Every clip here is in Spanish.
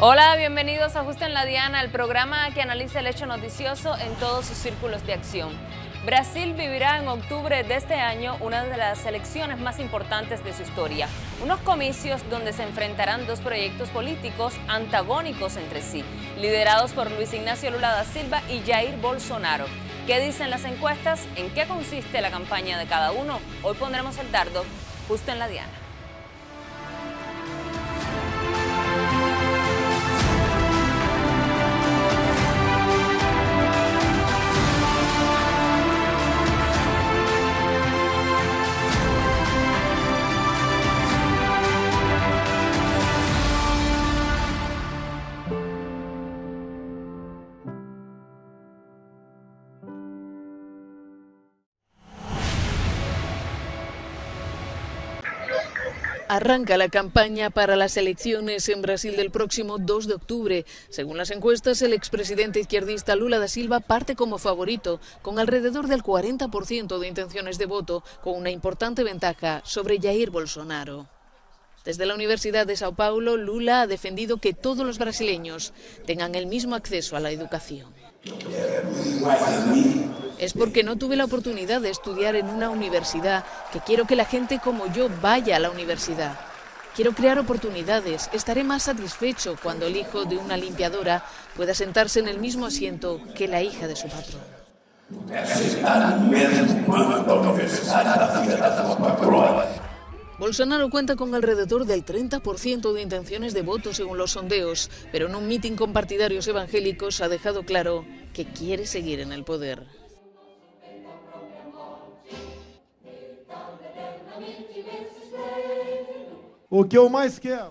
Hola, bienvenidos a Justo en la Diana, el programa que analiza el hecho noticioso en todos sus círculos de acción. Brasil vivirá en octubre de este año una de las elecciones más importantes de su historia. Unos comicios donde se enfrentarán dos proyectos políticos antagónicos entre sí, liderados por Luis Ignacio Lula da Silva y Jair Bolsonaro. ¿Qué dicen las encuestas? ¿En qué consiste la campaña de cada uno? Hoy pondremos el dardo justo en la Diana. Arranca la campaña para las elecciones en Brasil del próximo 2 de octubre. Según las encuestas, el expresidente izquierdista Lula da Silva parte como favorito, con alrededor del 40% de intenciones de voto, con una importante ventaja sobre Jair Bolsonaro. Desde la Universidad de Sao Paulo, Lula ha defendido que todos los brasileños tengan el mismo acceso a la educación. Es porque no tuve la oportunidad de estudiar en una universidad que quiero que la gente como yo vaya a la universidad. Quiero crear oportunidades. Estaré más satisfecho cuando el hijo de una limpiadora pueda sentarse en el mismo asiento que la hija de su patrón. Bolsonaro cuenta con alrededor del 30% de intenciones de voto según los sondeos, pero en un mitin con partidarios evangélicos ha dejado claro que quiere seguir en el poder.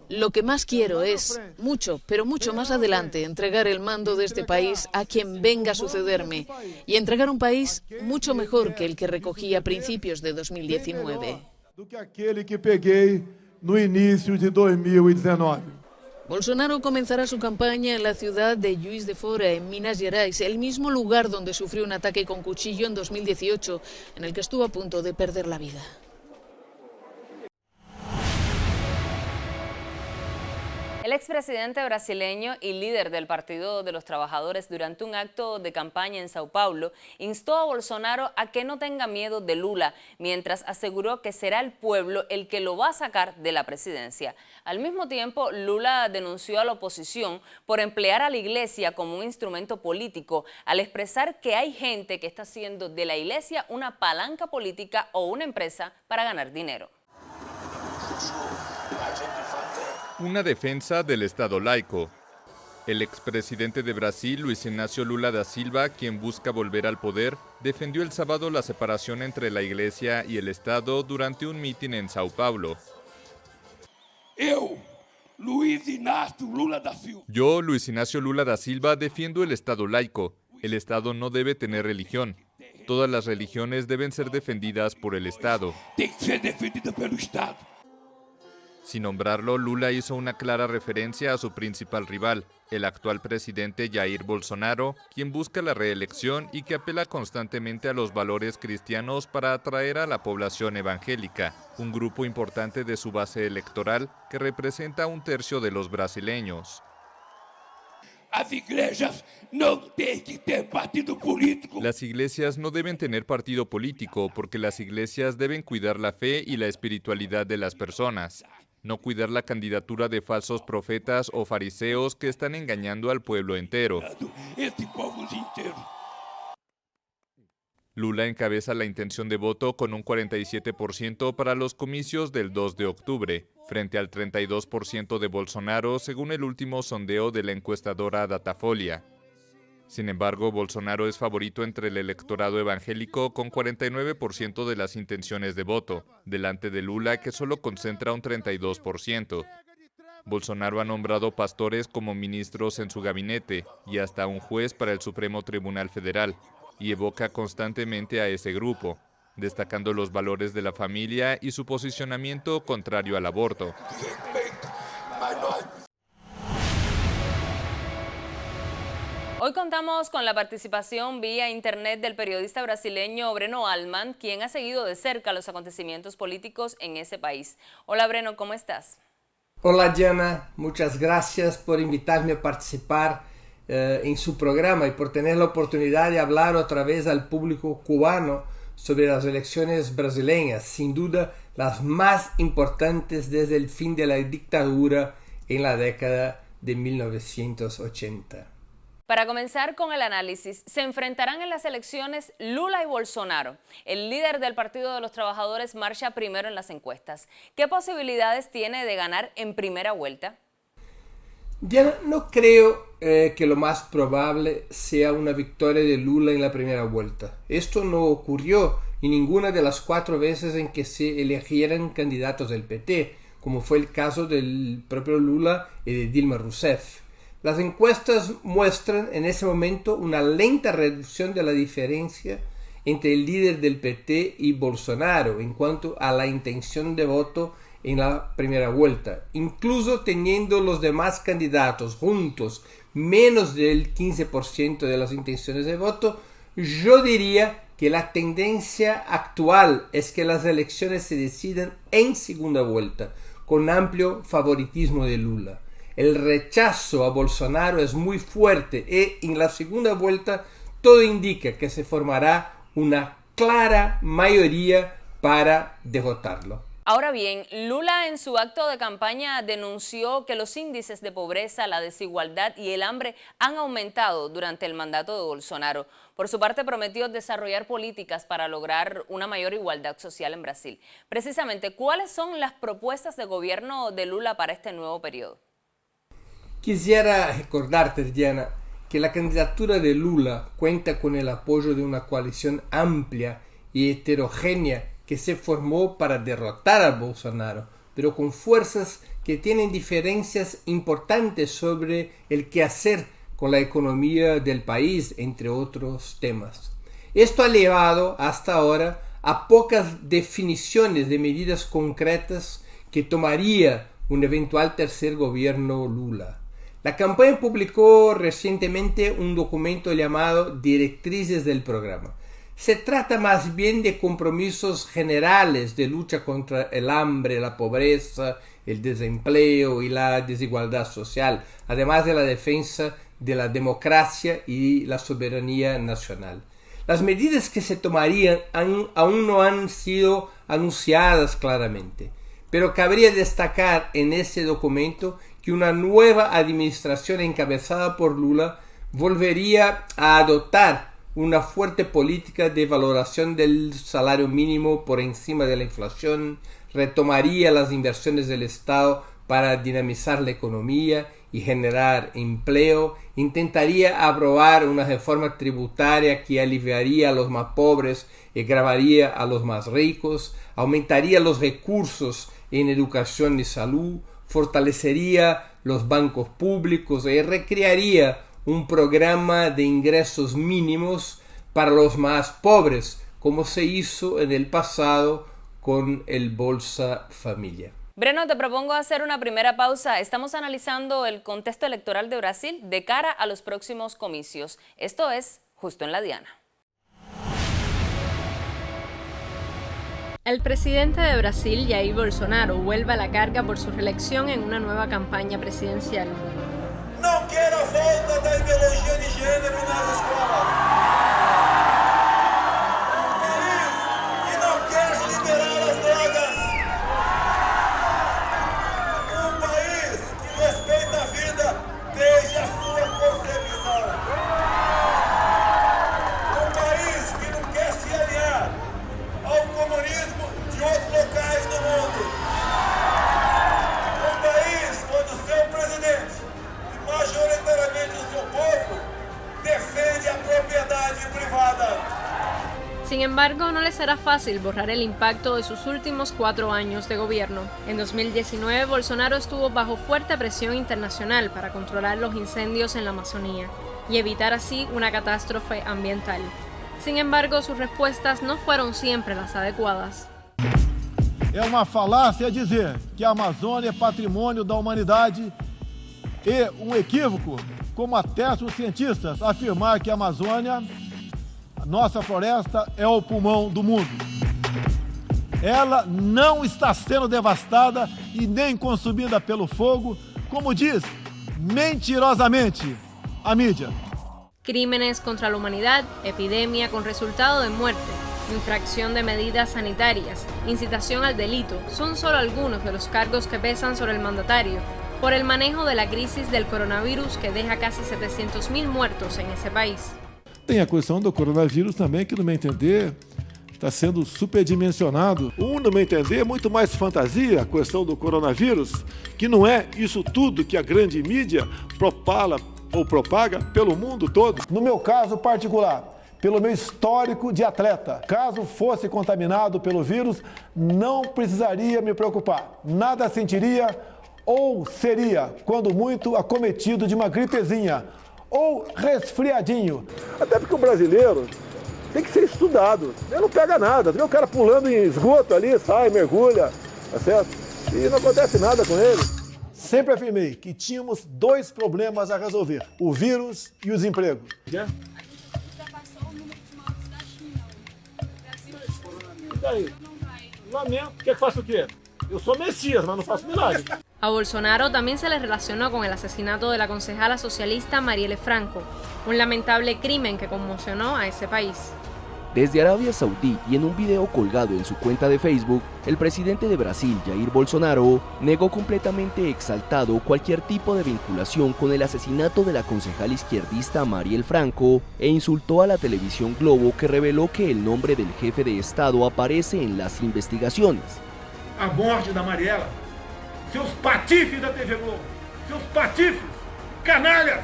Lo que más quiero es, mucho, pero mucho más adelante, entregar el mando de este país a quien venga a sucederme y entregar un país mucho mejor que el que recogí a principios de 2019. Bolsonaro comenzará su campaña en la ciudad de Juiz de Fora, en Minas Gerais, el mismo lugar donde sufrió un ataque con cuchillo en 2018, en el que estuvo a punto de perder la vida. El expresidente brasileño y líder del Partido de los Trabajadores, durante un acto de campaña en Sao Paulo, instó a Bolsonaro a que no tenga miedo de Lula, mientras aseguró que será el pueblo el que lo va a sacar de la presidencia. Al mismo tiempo, Lula denunció a la oposición por emplear a la iglesia como un instrumento político, al expresar que hay gente que está haciendo de la iglesia una palanca política o una empresa para ganar dinero. Una defensa del Estado laico. El expresidente de Brasil, Luis Ignacio Lula da Silva, quien busca volver al poder, defendió el sábado la separación entre la Iglesia y el Estado durante un mitin en Sao Paulo. Yo, Luis Ignacio Lula da Silva, defiendo el Estado laico. El Estado no debe tener religión. Todas las religiones deben ser defendidas por el Estado. Tem que ser defendida pelo Estado. Sin nombrarlo, Lula hizo una clara referencia a su principal rival, el actual presidente Jair Bolsonaro, quien busca la reelección y que apela constantemente a los valores cristianos para atraer a la población evangélica, un grupo importante de su base electoral que representa un tercio de los brasileños. As igrejas não têm que ter partido político. Las iglesias no deben tener partido político porque las iglesias deben cuidar la fe y la espiritualidad de las personas, no cuidar la candidatura de falsos profetas o fariseos que están engañando al pueblo entero. Esse povo inteiro. Lula encabeza la intención de voto con un 47% para los comicios del 2 de octubre, frente al 32% de Bolsonaro, según el último sondeo de la encuestadora Datafolha. Sin embargo, Bolsonaro es favorito entre el electorado evangélico con 49% de las intenciones de voto, delante de Lula, que solo concentra un 32%. Bolsonaro ha nombrado pastores como ministros en su gabinete y hasta un juez para el Supremo Tribunal Federal, y evoca constantemente a ese grupo, destacando los valores de la familia y su posicionamiento contrario al aborto. Hoy contamos con la participación vía internet del periodista brasileño Breno Altman, quien ha seguido de cerca los acontecimientos políticos en ese país. Hola Breno, ¿cómo estás? Hola Diana, muchas gracias por invitarme a participar en su programa y por tener la oportunidad de hablar otra vez al público cubano sobre las elecciones brasileñas, sin duda las más importantes desde el fin de la dictadura en la década de 1980. Para comenzar con el análisis, se enfrentarán en las elecciones Lula y Bolsonaro. El líder del Partido de los Trabajadores marcha primero en las encuestas. ¿Qué posibilidades tiene de ganar en primera vuelta? Diana, no creo que lo más probable sea una victoria de Lula en la primera vuelta. Esto no ocurrió en ninguna de las 4 veces en que se eligieran candidatos del PT, como fue el caso del propio Lula y de Dilma Rousseff. Las encuestas muestran en ese momento una lenta reducción de la diferencia entre el líder del PT y Bolsonaro en cuanto a la intención de voto en la primera vuelta. Incluso teniendo los demás candidatos juntos menos del 15% de las intenciones de voto, yo diría que la tendencia actual es que las elecciones se decidan en segunda vuelta, con amplio favoritismo de Lula. El rechazo a Bolsonaro es muy fuerte y en la segunda vuelta todo indica que se formará una clara mayoría para derrotarlo. Ahora bien, Lula en su acto de campaña denunció que los índices de pobreza, la desigualdad y el hambre han aumentado durante el mandato de Bolsonaro. Por su parte, prometió desarrollar políticas para lograr una mayor igualdad social en Brasil. Precisamente, ¿cuáles son las propuestas de gobierno de Lula para este nuevo periodo? Quisiera recordarte, Diana, que la candidatura de Lula cuenta con el apoyo de una coalición amplia y heterogénea que se formó para derrotar a Bolsonaro, pero con fuerzas que tienen diferencias importantes sobre el qué hacer con la economía del país, entre otros temas. Esto ha llevado hasta ahora a pocas definiciones de medidas concretas que tomaría un eventual tercer gobierno Lula. La campaña publicó recientemente un documento llamado Directrices del Programa. Se trata más bien de compromisos generales de lucha contra el hambre, la pobreza, el desempleo y la desigualdad social, además de la defensa de la democracia y la soberanía nacional. Las medidas que se tomarían aún no han sido anunciadas claramente, pero cabría destacar en ese documento que una nueva administración encabezada por Lula volvería a adoptar una fuerte política de valoración del salario mínimo por encima de la inflación, retomaría las inversiones del Estado para dinamizar la economía y generar empleo, intentaría aprobar una reforma tributaria que aliviaría a los más pobres y gravaría a los más ricos, aumentaría los recursos en educación y salud, fortalecería los bancos públicos y recrearía un programa de ingresos mínimos para los más pobres, como se hizo en el pasado con el Bolsa Familia. Breno, te propongo hacer una primera pausa. Estamos analizando el contexto electoral de Brasil de cara a los próximos comicios. Esto es Justo en la Diana. El presidente de Brasil, Jair Bolsonaro, vuelve a la carga por su reelección en una nueva campaña presidencial. Não quero a volta da ideologia de gênero nas escolas. Um país que não quer liberar as drogas. Um país que respeita a vida desde a sua concepção. Um país que não quer se aliar ao comunismo de outros locais do mundo. Um país onde o seu presidente, majoritariamente o seu povo, defende a propriedade privada. Sin embargo, no le será fácil borrar el impacto de sus últimos 4 años de gobierno. En 2019, Bolsonaro estuvo bajo fuerte presión internacional para controlar los incendios en la Amazonía y evitar así una catástrofe ambiental. Sin embargo, sus respuestas no fueron siempre las adecuadas. É uma falácia dizer que a Amazônia é patrimônio da humanidade e um equívoco, como atestam os cientistas, afirmar que a Amazônia, nossa floresta, é o pulmão do mundo. ela não está sendo devastada e nem consumida pelo fogo, como diz mentirosamente a mídia. Crímenes contra la humanidad, epidemia con resultado de muerte, infracción de medidas sanitarias, incitación al delito, son solo algunos de los cargos que pesan sobre el mandatario por el manejo de la crisis del coronavirus que deja casi 700.000 muertos en ese país. Tem a questão do coronavírus também, que no meu entender está sendo superdimensionado. No meu entender, é muito mais fantasia a questão do coronavírus, que não é isso tudo que a grande mídia propaga pelo mundo todo. No meu caso particular, pelo meu histórico de atleta, caso fosse contaminado pelo vírus, não precisaria me preocupar. Nada sentiria ou seria, quando muito, acometido de uma gripezinha ou resfriadinho. Até porque o brasileiro tem que ser estudado. Ele não pega nada. Vê o cara pulando em esgoto ali, sai, mergulha, tá certo? E não acontece nada com ele. Sempre afirmei que tínhamos dois problemas a resolver: o vírus e o desemprego. E daí? Lamento. Quer que faça o quê? Eu sou Messias, mas não faço milagre. A Bolsonaro también se le relacionó con el asesinato de la concejala socialista Marielle Franco, un lamentable crimen que conmocionó a ese país. Desde Arabia Saudí y en un video colgado en su cuenta de Facebook, el presidente de Brasil, Jair Bolsonaro, negó completamente exaltado cualquier tipo de vinculación con el asesinato de la concejal izquierdista Marielle Franco e insultó a la televisión Globo, que reveló que el nombre del jefe de Estado aparece en las investigaciones. A morte da Marielle, seus patifes da TV Globo, seus patifes, canalhas,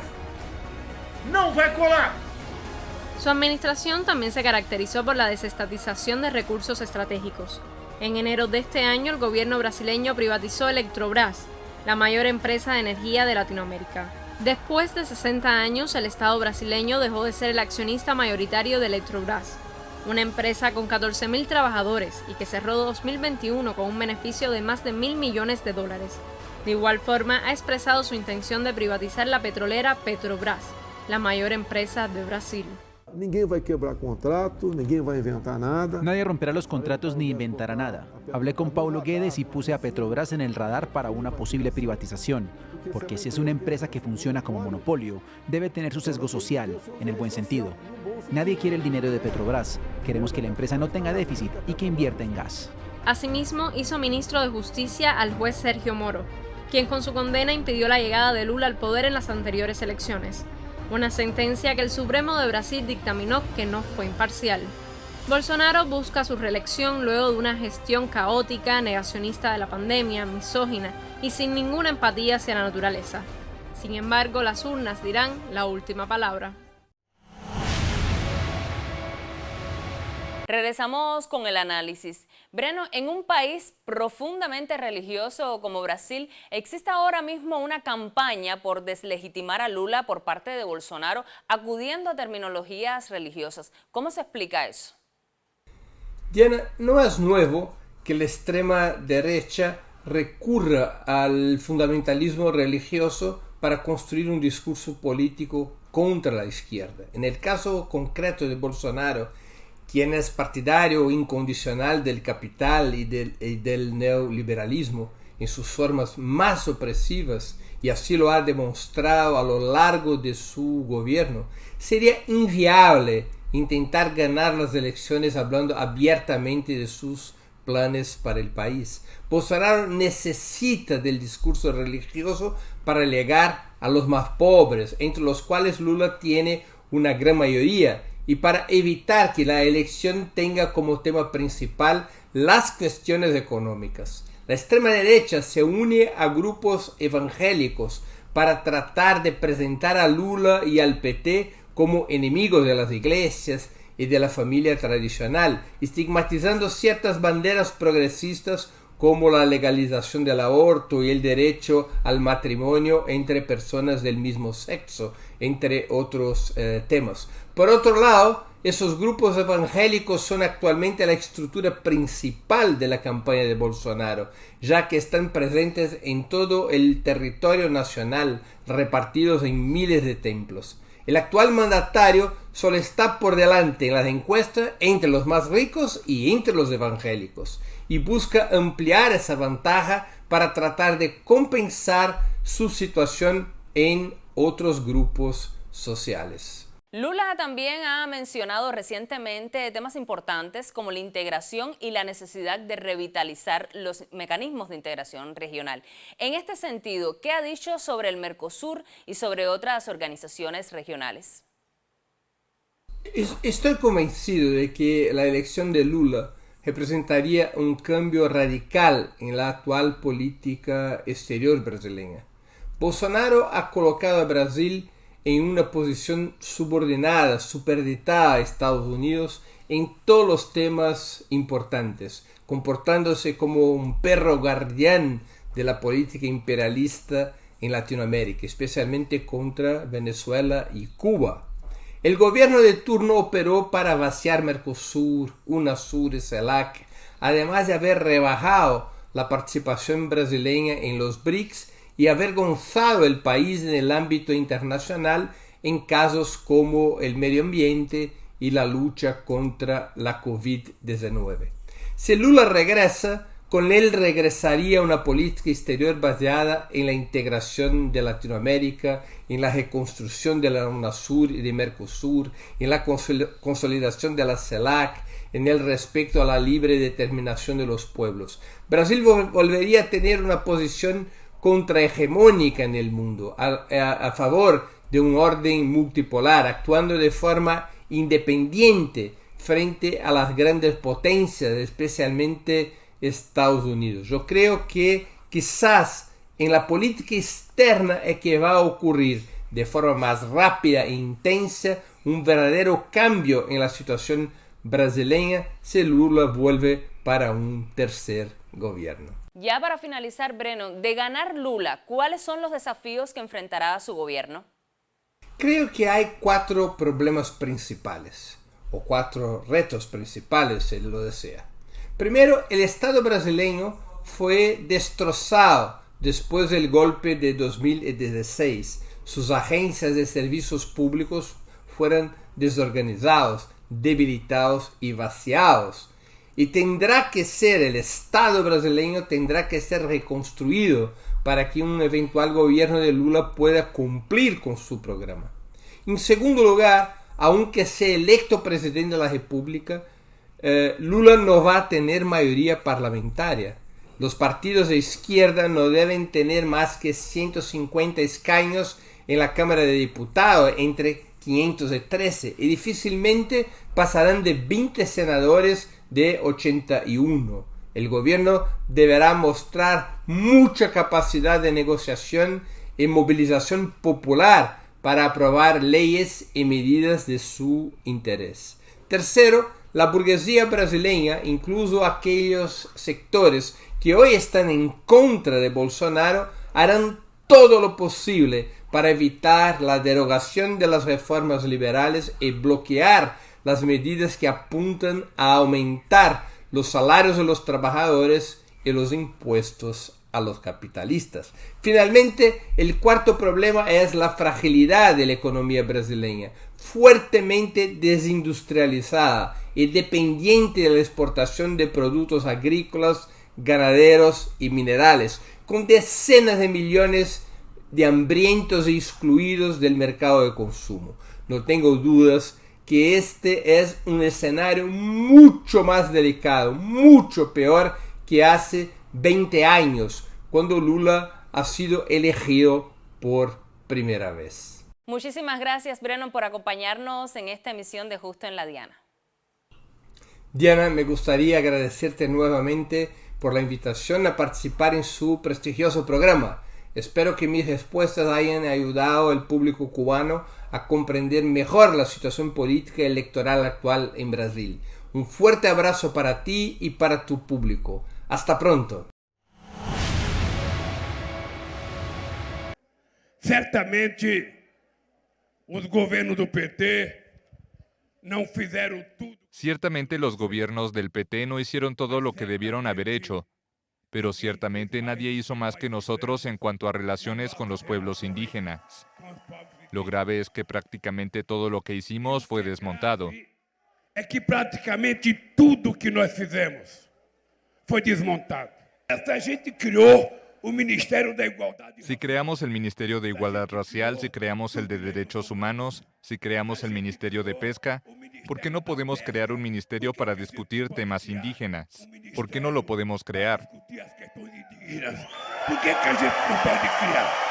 não vai colar. Su administración también se caracterizó por la desestatización de recursos estratégicos. En enero de este año, el gobierno brasileño privatizó Eletrobras, la mayor empresa de energía de Latinoamérica. Después de 60 años, el Estado brasileño dejó de ser el accionista mayoritario de Eletrobras, una empresa con 14.000 trabajadores y que cerró 2021 con un beneficio de más de $1.000 millones. De igual forma, ha expresado su intención de privatizar la petrolera Petrobras, la mayor empresa de Brasil. Ninguém vai quebrar contrato, ninguém vai inventar nada. Nadie romperá los contratos ni inventará nada. Hablé con Paulo Guedes y puse a Petrobras en el radar para una posible privatización, porque si es una empresa que funciona como monopolio, debe tener su sesgo social, en el buen sentido. Nadie quiere el dinero de Petrobras, queremos que la empresa no tenga déficit y que invierta en gas. Asimismo, hizo ministro de Justicia al juez Sergio Moro, quien con su condena impidió la llegada de Lula al poder en las anteriores elecciones. Una sentencia que el Supremo de Brasil dictaminó que no fue imparcial. Bolsonaro busca su reelección luego de una gestión caótica, negacionista de la pandemia, misógina y sin ninguna empatía hacia la naturaleza. Sin embargo, las urnas dirán la última palabra. Regresamos con el análisis. Breno, en un país profundamente religioso como Brasil, existe ahora mismo una campaña por deslegitimar a Lula por parte de Bolsonaro, acudiendo a terminologías religiosas. ¿Cómo se explica eso? Diana, no es nuevo que la extrema derecha recurra al fundamentalismo religioso para construir un discurso político contra la izquierda. En el caso concreto de Bolsonaro, quien es partidario incondicional del capital y del neoliberalismo en sus formas más opresivas, y así lo ha demostrado a lo largo de su gobierno, sería inviable intentar ganar las elecciones hablando abiertamente de sus planes para el país. Bolsonaro necesita del discurso religioso para llegar a los más pobres, entre los cuales Lula tiene una gran mayoría, y para evitar que la elección tenga como tema principal las cuestiones económicas. La extrema derecha se une a grupos evangélicos para tratar de presentar a Lula y al PT como enemigos de las iglesias y de la familia tradicional, estigmatizando ciertas banderas progresistas como la legalización del aborto y el derecho al matrimonio entre personas del mismo sexo, entre otros temas. Por otro lado, esos grupos evangélicos son actualmente la estructura principal de la campaña de Bolsonaro, ya que están presentes en todo el territorio nacional, repartidos en miles de templos. El actual mandatario solo está por delante en las encuestas entre los más ricos y entre los evangélicos. y busca ampliar esa ventaja para tratar de compensar su situación en otros grupos sociales. Lula también ha mencionado recientemente temas importantes como la integración y la necesidad de revitalizar los mecanismos de integración regional. En este sentido, ¿qué ha dicho sobre el Mercosur y sobre otras organizaciones regionales? Estoy convencido de que la elección de Lula representaría un cambio radical en la actual política exterior brasileña. Bolsonaro ha colocado a Brasil en una posición subordinada, supeditada a Estados Unidos en todos los temas importantes, comportándose como un perro guardián de la política imperialista en Latinoamérica, especialmente contra Venezuela y Cuba. El gobierno de turno operó para vaciar Mercosur, UNASUR y CELAC, además de haber rebajado la participación brasileña en los BRICS y avergonzado el país en el ámbito internacional en casos como el medio ambiente y la lucha contra la COVID-19. Si Lula regresa, con él regresaría una política exterior basada en la integración de Latinoamérica, en la reconstrucción de la UNASUR y de Mercosur, en la consolidación de la CELAC, en el respeto a la libre determinación de los pueblos. Brasil volvería a tener una posición contrahegemónica en el mundo, a favor de un orden multipolar, actuando de forma independiente frente a las grandes potencias, especialmente Estados Unidos. Yo creo que quizás en la política externa es que va a ocurrir de forma más rápida e intensa un verdadero cambio en la situación brasileña si Lula vuelve para un tercer gobierno. Ya para finalizar, Breno, de ganar Lula, ¿cuáles son los desafíos que enfrentará a su gobierno? Creo que hay 4 problemas principales, o 4 retos principales, si lo desea. Primero, el Estado brasileño fue destrozado después del golpe de 2016. Sus agencias de servicios públicos fueron desorganizados, debilitados y vaciados. Y tendrá que ser, el Estado brasileño tendrá que ser reconstruido para que un eventual gobierno de Lula pueda cumplir con su programa. En segundo lugar, aunque sea electo presidente de la República, Lula no va a tener mayoría parlamentaria. Los partidos de izquierda no deben tener más que 150 escaños en la Cámara de Diputados, entre 513, y difícilmente pasarán de 20 senadores de 81. El gobierno deberá mostrar mucha capacidad de negociación y movilización popular para aprobar leyes y medidas de su interés. Tercero, la burguesía brasileña, incluso aquellos sectores que hoy están en contra de Bolsonaro, harán todo lo posible para evitar la derogación de las reformas liberales y bloquear las medidas que apuntan a aumentar los salarios de los trabajadores y los impuestos a los capitalistas. Finalmente, el cuarto problema es la fragilidad de la economía brasileña, fuertemente desindustrializada y dependiente de la exportación de productos agrícolas, ganaderos y minerales, con decenas de millones de hambrientos y excluidos del mercado de consumo. No tengo dudas que este es un escenario mucho más delicado, mucho peor que hace 20 años, cuando Lula ha sido elegido por primera vez. Muchísimas gracias, Breno, por acompañarnos en esta emisión de Justo en la Diana. Diana, me gustaría agradecerte nuevamente por la invitación a participar en su prestigioso programa. Espero que mis respuestas hayan ayudado al público cubano a comprender mejor la situación política y electoral actual en Brasil. Un fuerte abrazo para ti y para tu público. Hasta pronto. Certamente, os governos do PT não fizeram tudo. Ciertamente los gobiernos del PT no hicieron todo lo que debieron haber hecho, pero ciertamente nadie hizo más que nosotros en cuanto a relaciones con los pueblos indígenas. Lo grave es que prácticamente todo lo que hicimos fue desmontado. É que praticamente tudo que nós fizemos foi desmontado. Essa gente criou o Ministério da Igualdade. Si creamos el Ministerio de Igualdad Racial, si creamos el de Derechos Humanos, si creamos el Ministerio de Pesca, ¿por qué no podemos crear un ministerio para discutir temas indígenas? ¿Por qué no lo podemos crear? ¿Por que a gente não pode criar?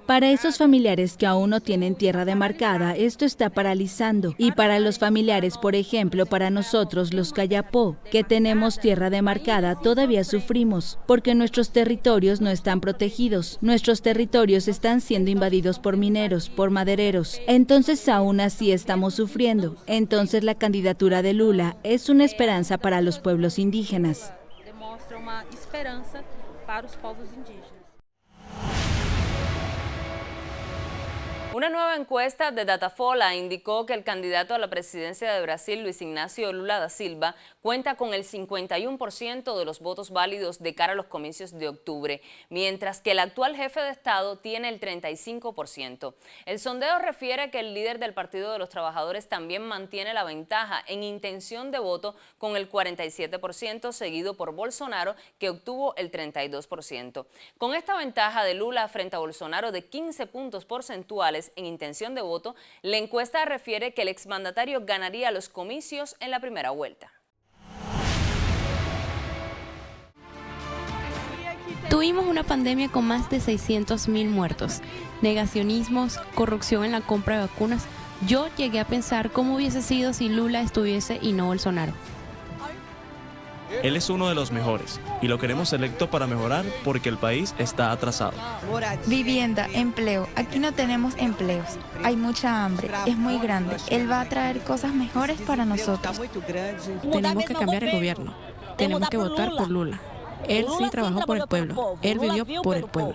Para esos familiares que aún no tienen tierra demarcada, esto está paralizando. Y para los familiares, por ejemplo, para nosotros, los Kayapó, que tenemos tierra demarcada, todavía sufrimos, porque nuestros territorios no están protegidos. Nuestros territorios están siendo invadidos por mineros, por madereros. Entonces, aún así estamos sufriendo. Entonces, la candidatura de Lula es una esperanza para los pueblos indígenas. Demonstra uma esperança para os povos indígenas. Una nueva encuesta de Datafolha indicó que el candidato a la presidencia de Brasil, Luis Ignacio Lula da Silva, cuenta con el 51% de los votos válidos de cara a los comicios de octubre, mientras que el actual jefe de Estado tiene el 35%. El sondeo refiere que el líder del Partido de los Trabajadores también mantiene la ventaja en intención de voto con el 47%, seguido por Bolsonaro, que obtuvo el 32%. Con esta ventaja de Lula frente a Bolsonaro de 15 puntos porcentuales en intención de voto, la encuesta refiere que el exmandatario ganaría los comicios en la primera vuelta. Tuvimos una pandemia con más de 600.000 muertos, negacionismos, corrupción en la compra de vacunas. Yo llegué a pensar cómo hubiese sido si Lula estuviese y no Bolsonaro. Él es uno de los mejores y lo queremos electo para mejorar porque el país está atrasado. Vivienda, empleo. Aquí no tenemos empleos. Hay mucha hambre. Es muy grande. Él va a traer cosas mejores para nosotros. Tenemos que cambiar el gobierno. Tenemos que votar por Lula. Él sí trabajó por el pueblo. Él vivió por el pueblo.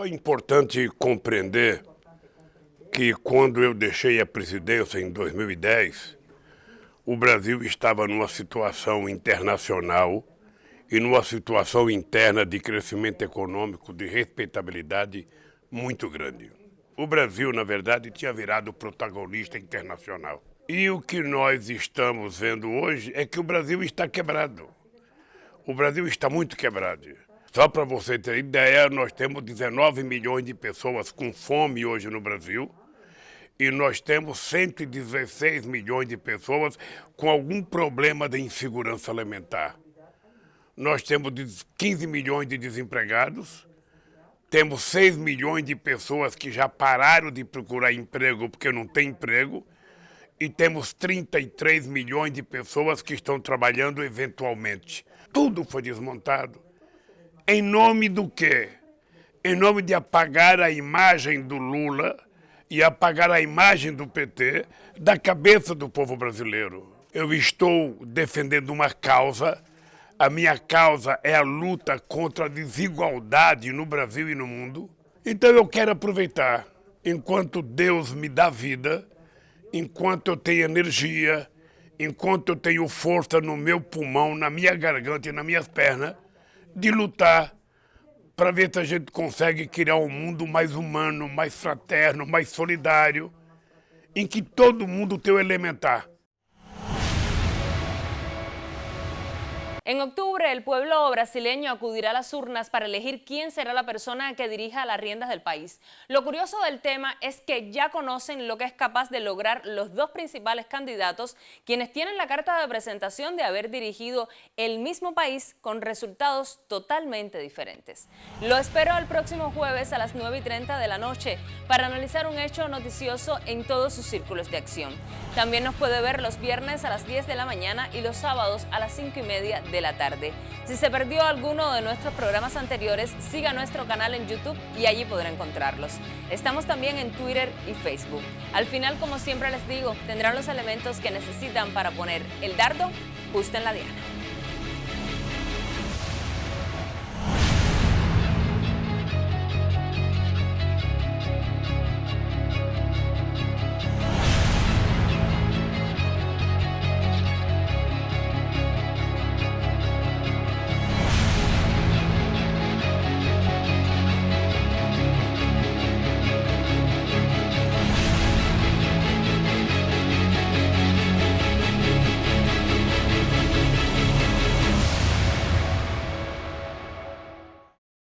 Foi importante compreender que quando eu deixei a presidência em 2010, o Brasil estava numa situação internacional e numa situação interna de crescimento econômico, de respeitabilidade muito grande. O Brasil, na verdade, tinha virado protagonista internacional. E o que nós estamos vendo hoje é que o Brasil está quebrado. O Brasil está muito quebrado. Só para você ter ideia, nós temos 19 milhões de pessoas com fome hoje no Brasil e nós temos 116 milhões de pessoas com algum problema de insegurança alimentar. Nós temos 15 milhões de desempregados, temos 6 milhões de pessoas que já pararam de procurar emprego porque não tem emprego e temos 33 milhões de pessoas que estão trabalhando eventualmente. Tudo foi desmontado. Em nome do quê? Em nome de apagar a imagem do Lula e apagar a imagem do PT da cabeça do povo brasileiro. Eu estou defendendo uma causa, a minha causa é a luta contra a desigualdade no Brasil e no mundo. Então eu quero aproveitar, enquanto Deus me dá vida, enquanto eu tenho energia, enquanto eu tenho força no meu pulmão, na minha garganta e nas minhas pernas, de lutar para ver se a gente consegue criar um mundo mais humano, mais fraterno, mais solidário, em que todo mundo tem o elementar. En octubre, el pueblo brasileño acudirá a las urnas para elegir quién será la persona que dirija las riendas del país. Lo curioso del tema es que ya conocen lo que es capaz de lograr los dos principales candidatos, quienes tienen la carta de presentación de haber dirigido el mismo país con resultados totalmente diferentes. Lo espero el próximo jueves a las 9:30 de la noche para analizar un hecho noticioso en todos sus círculos de acción. También nos puede ver los viernes a las 10 de la mañana y los sábados a las 5:30 de la tarde. Si se perdió alguno de nuestros programas anteriores, siga nuestro canal en YouTube y allí podrá encontrarlos. Estamos también en Twitter y Facebook. Al final, como siempre les digo, tendrán los elementos que necesitan para poner el dardo justo en la diana.